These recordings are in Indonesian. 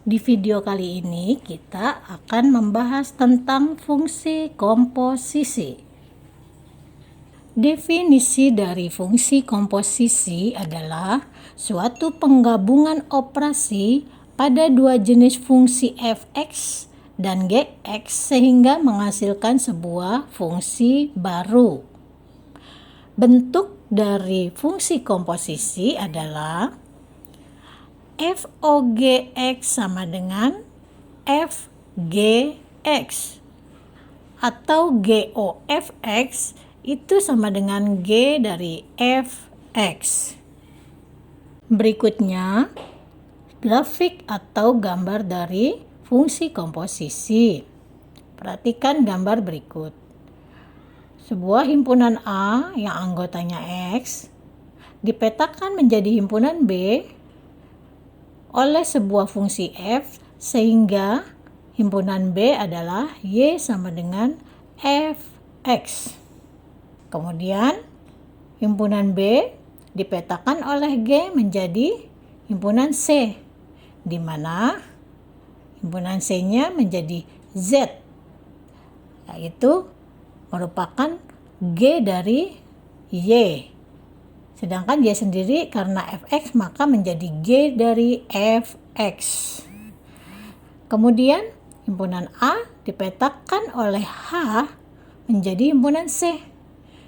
Di video kali ini kita akan membahas tentang fungsi komposisi. Definisi dari fungsi komposisi adalah suatu penggabungan operasi pada dua jenis fungsi f(x) dan g(x) sehingga menghasilkan sebuah fungsi baru. Bentuk dari fungsi komposisi adalah f(O(g(x) sama dengan f(g(x) atau g(O(f(x) itu sama dengan g dari f(x). Berikutnya, grafik atau gambar dari fungsi komposisi. Perhatikan gambar berikut. Sebuah himpunan A yang anggotanya X dipetakan menjadi himpunan B oleh sebuah fungsi f sehingga himpunan B adalah Y sama dengan fx. Kemudian himpunan B dipetakan oleh G menjadi himpunan C, di mana himpunan C-nya menjadi Z, yaitu merupakan G dari Y. Sedangkan Y sendiri karena fx maka menjadi G dari fx. Kemudian himpunan A dipetakan oleh H menjadi himpunan C.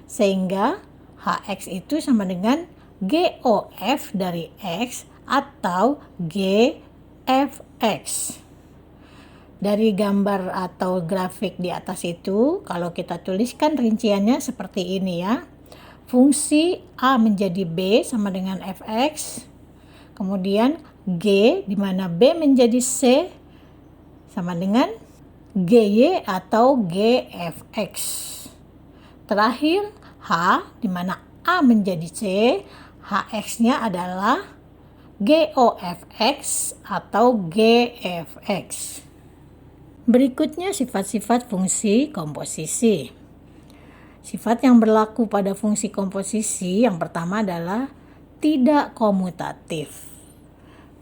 Sehingga Hx itu sama dengan GOF dari X atau GFX. Dari gambar atau grafik di atas itu, kalau kita tuliskan rinciannya seperti ini ya. Fungsi A menjadi B sama dengan fx, kemudian G di mana B menjadi C sama dengan GY atau GFX. Terakhir H di mana A menjadi C, HX-nya adalah GOFX atau GFX. Berikutnya sifat-sifat fungsi komposisi. Sifat yang berlaku pada fungsi komposisi yang pertama adalah tidak komutatif.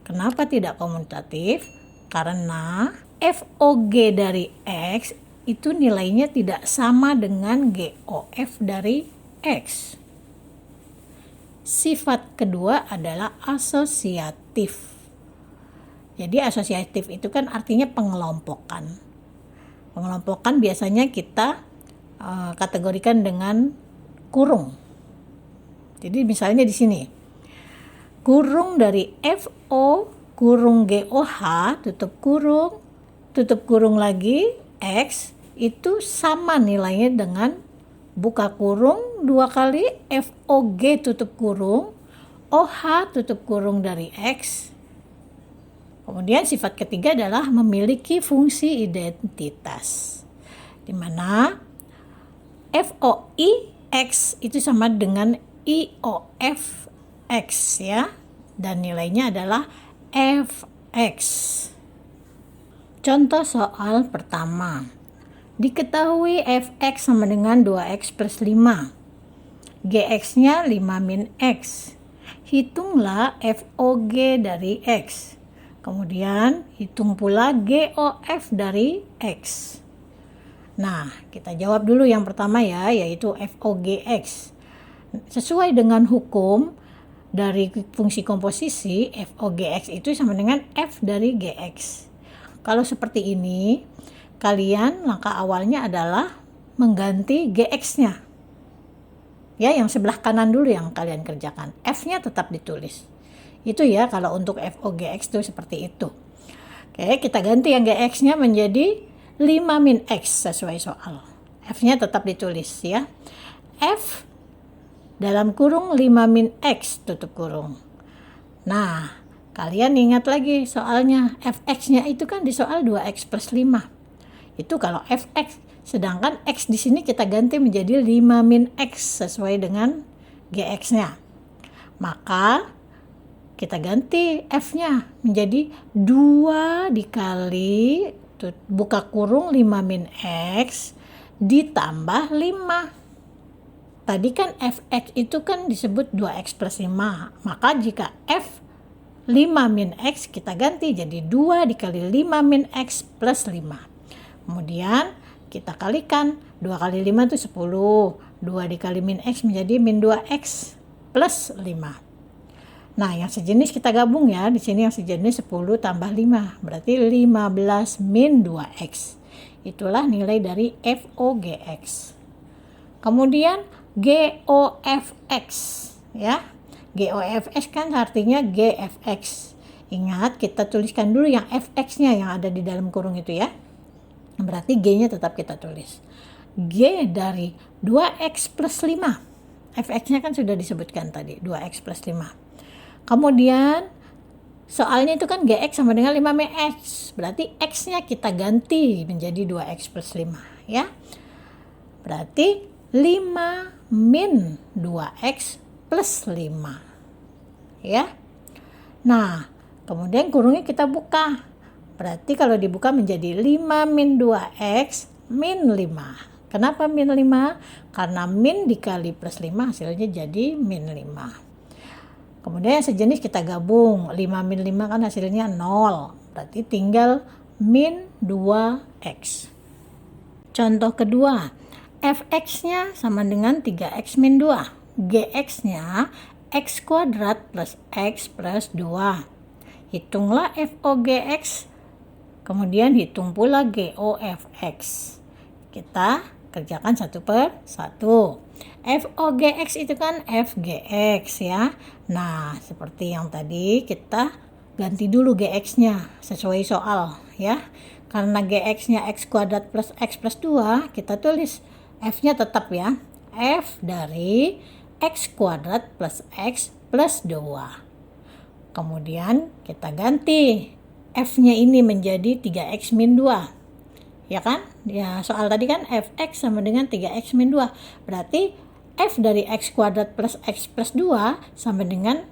Kenapa tidak komutatif? Karena FOG dari X itu nilainya tidak sama dengan GOF dari X. Sifat kedua adalah asosiatif. Jadi asosiatif itu kan artinya pengelompokan. Pengelompokan biasanya kita kategorikan dengan kurung. Jadi misalnya di sini kurung dari FO kurung GOH tutup kurung lagi X itu sama nilainya dengan buka kurung 2 kali FOG tutup kurung OH tutup kurung dari X. Kemudian sifat ketiga adalah memiliki fungsi identitas, di mana FOI X itu sama dengan IOF X ya, dan nilainya adalah Fx. Contoh soal pertama. Diketahui Fx sama dengan 2x plus 5. Gx-nya 5 min x. Hitunglah FOG dari x. Kemudian hitung pula GOF dari x. Nah, kita jawab dulu yang pertama ya, yaitu FOGX. Sesuai dengan hukum dari fungsi komposisi, FOGX itu sama dengan F dari GX. Kalau seperti ini, kalian langkah awalnya adalah mengganti GX-nya. Ya, yang sebelah kanan dulu yang kalian kerjakan. F-nya tetap ditulis. Itu ya, kalau untuk FOGX itu seperti itu. Oke, kita ganti yang GX-nya menjadi 5 min X sesuai soal. F-nya tetap ditulis ya. F dalam kurung 5 min X tutup kurung. Nah, kalian ingat lagi soalnya. Fx-nya itu kan di soal 2x plus 5. Itu kalau Fx. Sedangkan X di sini kita ganti menjadi 5 min X sesuai dengan Gx-nya. Maka kita ganti F-nya menjadi 2 dikali buka kurung 5 min X ditambah 5. Tadi kan Fx itu kan disebut 2x plus 5. Maka jika F 5 min X kita ganti jadi 2 dikali 5 min X plus 5. Kemudian kita kalikan, 2 kali 5 itu 10. 2 dikali min X menjadi min 2X plus 5. Nah, yang sejenis kita gabung ya. Di sini yang sejenis 10 tambah 5. Berarti 15 min 2X. Itulah nilai dari FOGX. Kemudian GOFX ya. GOFX kan artinya GFX. Ingat, kita tuliskan dulu yang FX-nya yang ada di dalam kurung itu ya. Berarti G-nya tetap kita tulis. G dari 2X plus 5. FX-nya kan sudah disebutkan tadi, 2X plus 5. Kemudian soalnya itu kan GX sama dengan 5 min X. Berarti X-nya kita ganti menjadi 2X plus 5 ya. Berarti 5 min 2X plus 5 ya. Nah, kemudian kurungnya kita buka. Berarti kalau dibuka menjadi 5 min 2X min 5. Kenapa min 5? Karena min dikali plus 5 hasilnya jadi min 5. Kemudian yang sejenis kita gabung. 5 min 5 kan hasilnya 0. Berarti tinggal min 2X. Contoh kedua. Fx-nya sama dengan 3X min 2. Gx-nya X kuadrat plus X plus 2. Hitunglah FOGX, kemudian hitung pula GOFX. Kita kerjakan satu per satu. FOGX itu kan FGX ya. Nah, seperti yang tadi kita ganti dulu GX-nya sesuai soal ya. Karena GX-nya X kuadrat plus X plus 2, kita tulis F-nya tetap ya. F dari X kuadrat plus X plus 2. Kemudian kita ganti F-nya ini menjadi 3X min 2. Ya kan? Ya, soal tadi kan Fx sama dengan 3X min 2. Berarti F dari X kuadrat plus X plus 2 sama dengan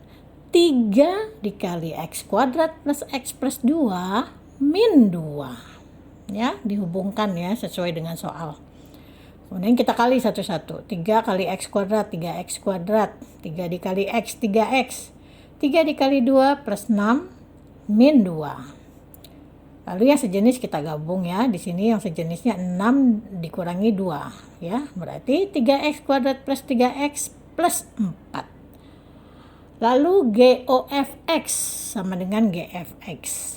3 dikali X kuadrat plus X plus 2 min 2. Ya, dihubungkan ya sesuai dengan soal. Kemudian kita kali satu-satu. 3 kali X kuadrat, 3X kuadrat. 3 dikali X, 3X. 3 dikali 2 plus 6 min 2. Lalu yang sejenis kita gabung ya. Di sini yang sejenisnya 6 dikurangi 2. Ya, berarti 3X kuadrat plus 3X plus 4. Lalu GOFX sama dengan GFX.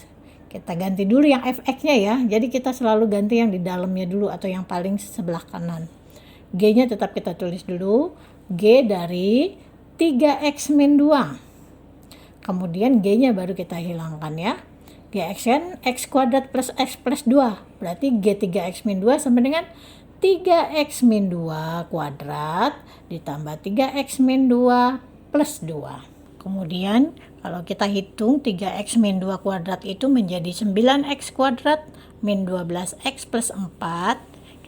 Kita ganti dulu yang fx-nya ya. Jadi kita selalu ganti yang di dalamnya dulu atau yang paling sebelah kanan. G-nya tetap kita tulis dulu. G dari 3x min 2. Kemudian G-nya baru kita hilangkan ya. Gx kan x kuadrat plus x plus 2. Berarti G 3x min 2 sama dengan 3x min 2 kuadrat ditambah 3x min 2 plus 2. Kemudian kalau kita hitung 3x min 2 kuadrat itu menjadi 9x kuadrat min 12x plus 4.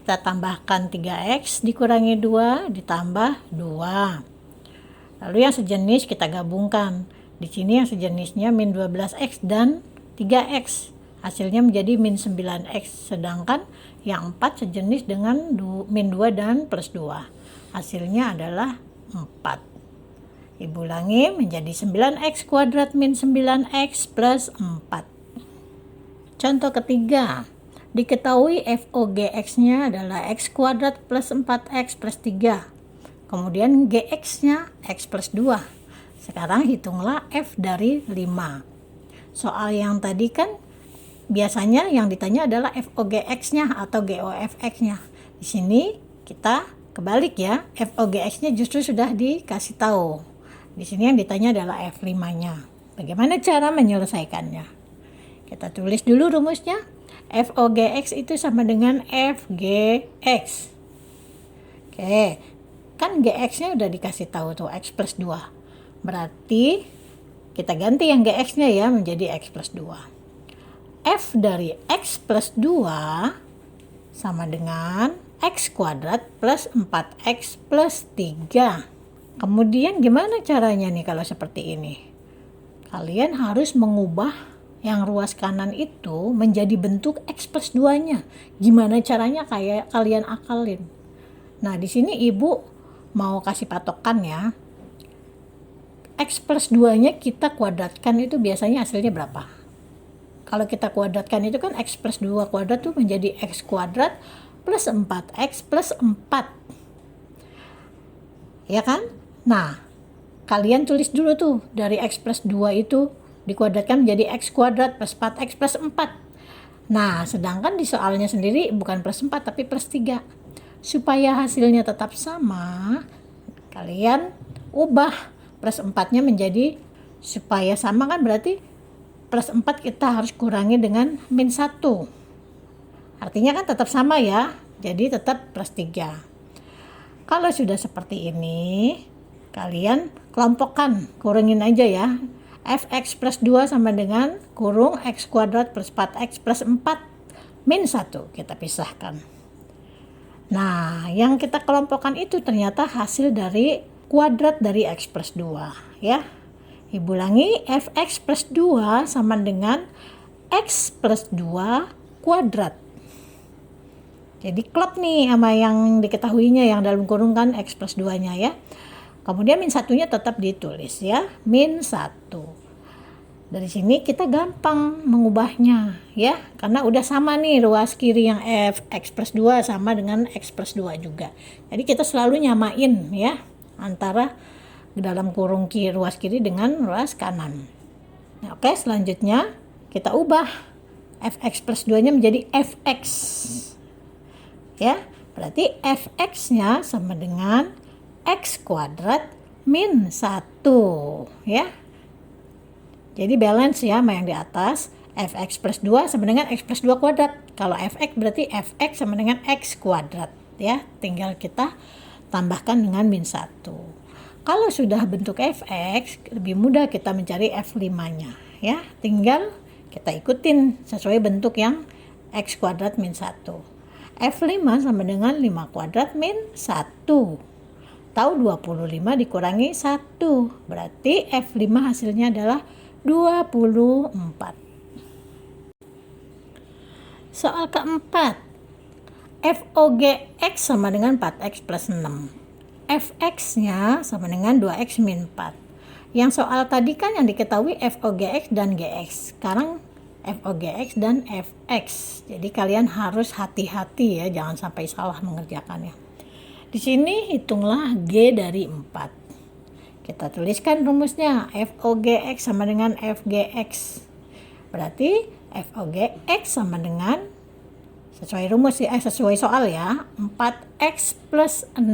Kita tambahkan 3x dikurangi 2 ditambah 2. Lalu yang sejenis kita gabungkan. Di sini yang sejenisnya min 12x dan 3x. Hasilnya menjadi min 9x. Sedangkan yang 4 sejenis dengan min 2 dan plus 2. Hasilnya adalah 4. Ibu ulangi menjadi 9x kuadrat min 9x plus 4. Contoh ketiga. Diketahui FOGX-nya adalah x kuadrat plus 4x plus 3. Kemudian GX-nya x plus 2. Sekarang hitunglah F dari 5. Soal yang tadi kan biasanya yang ditanya adalah FOGX-nya atau GOFX-nya. Di sini kita kebalik ya. FOGX-nya justru sudah dikasih tahu. Di sini yang ditanya adalah F5-nya. Bagaimana cara menyelesaikannya? Kita tulis dulu rumusnya. FOGX itu sama dengan FGX. Oke, kan GX-nya udah dikasih tahu tuh X plus 2. Berarti kita ganti yang GX-nya ya menjadi X plus 2. F dari X plus 2 sama dengan X kuadrat plus 4X plus 3. Kemudian gimana caranya nih kalau seperti ini? Kalian harus mengubah yang ruas kanan itu menjadi bentuk X plus 2-nya. Gimana caranya kayak kalian akalin? Nah, di sini ibu mau kasih patokan ya. X plus 2-nya kita kuadratkan itu biasanya hasilnya berapa? Kalau kita kuadratkan itu kan X plus 2 kuadrat tuh menjadi X kuadrat plus 4X plus 4. Ya kan? Nah, kalian tulis dulu tuh dari X plus 2 itu dikuadratkan menjadi X kuadrat plus 4X plus 4. Nah, sedangkan di soalnya sendiri bukan plus 4 tapi plus 3. Supaya hasilnya tetap sama, kalian ubah plus 4-nya menjadi, supaya sama kan berarti plus 4 kita harus kurangi dengan min 1. Artinya kan tetap sama ya, jadi tetap plus 3. Kalau sudah seperti ini, kalian kelompokkan, kurangin aja ya. Fx plus 2 sama dengan kurung x kuadrat plus 4x plus 4 min 1, kita pisahkan. Nah, yang kita kelompokkan itu ternyata hasil dari kuadrat dari x plus 2 ya. Ibu ulangi, fx plus 2 sama dengan x plus 2 kuadrat. Jadi klop nih sama yang diketahuinya yang dalam kurung kan x plus 2-nya ya. Kemudian min 1-nya tetap ditulis ya, min 1. Dari sini kita gampang mengubahnya ya, karena udah sama nih ruas kiri yang fx plus 2 sama dengan x plus 2 juga. Jadi kita selalu nyamain ya antara dalam kurung ruas kiri dengan ruas kanan. Nah, oke, selanjutnya kita ubah fx plus 2-nya menjadi fx. Ya, berarti fx-nya sama dengan x kuadrat min 1 ya. Jadi balance ya sama yang di atas, fx plus 2 sama dengan x plus 2 kuadrat. Kalau fx berarti fx sama dengan x kuadrat ya. Tinggal kita tambahkan dengan min 1. Kalau sudah bentuk fx, lebih mudah kita mencari f5-nya ya. Tinggal kita ikutin sesuai bentuk yang x kuadrat min 1. F5 sama dengan 5 kuadrat min 1. Tahu 25 dikurangi 1. Berarti F5 hasilnya adalah 24. Soal keempat. FOGX sama dengan 4X plus 6. Fx-nya sama dengan 2X min 4. Yang soal tadi kan yang diketahui FOGX dan GX. Sekarang FOGX dan Fx. Jadi kalian harus hati-hati ya, jangan sampai salah mengerjakannya. Di sini hitunglah G dari 4. Kita tuliskan rumusnya, FOGX sama dengan FGX. Berarti FOGX sama dengan, sesuai rumus ya, sesuai soal ya, 4X plus 6.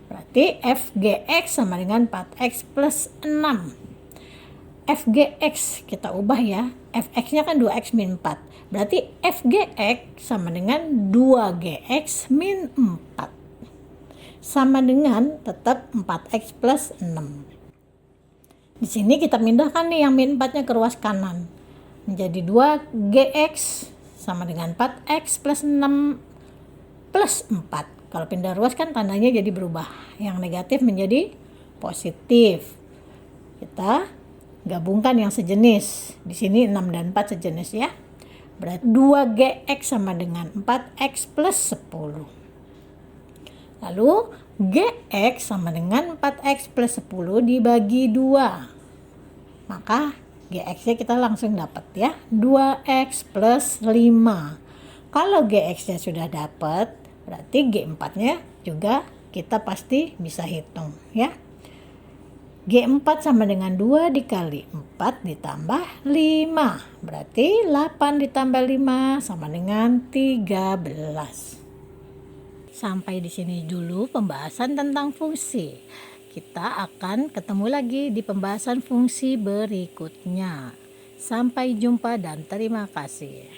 Berarti FGX sama dengan 4X plus 6. FGX kita ubah ya, Fx-nya kan 2x min 4. Berarti FGX sama dengan 2GX min 4. Sama dengan tetap 4x plus 6. Di sini kita pindahkan nih yang min 4-nya ke ruas kanan. Menjadi 2GX sama dengan 4x plus 6 plus 4. Kalau pindah ruas kan tandanya jadi berubah. Yang negatif menjadi positif. Kita gabungkan yang sejenis. Di sini 6 dan 4 sejenis ya. Berarti 2GX sama dengan 4X plus 10. Lalu GX sama dengan 4X plus 10 dibagi 2. Maka GX-nya kita langsung dapat ya. 2X plus 5. Kalau GX-nya sudah dapat, berarti G4-nya juga kita pasti bisa hitung ya. G4 sama dengan 2 dikali 4 ditambah 5. Berarti 8 ditambah 5 sama dengan 13. Sampai di sini dulu pembahasan tentang fungsi. Kita akan ketemu lagi di pembahasan fungsi berikutnya. Sampai jumpa dan terima kasih.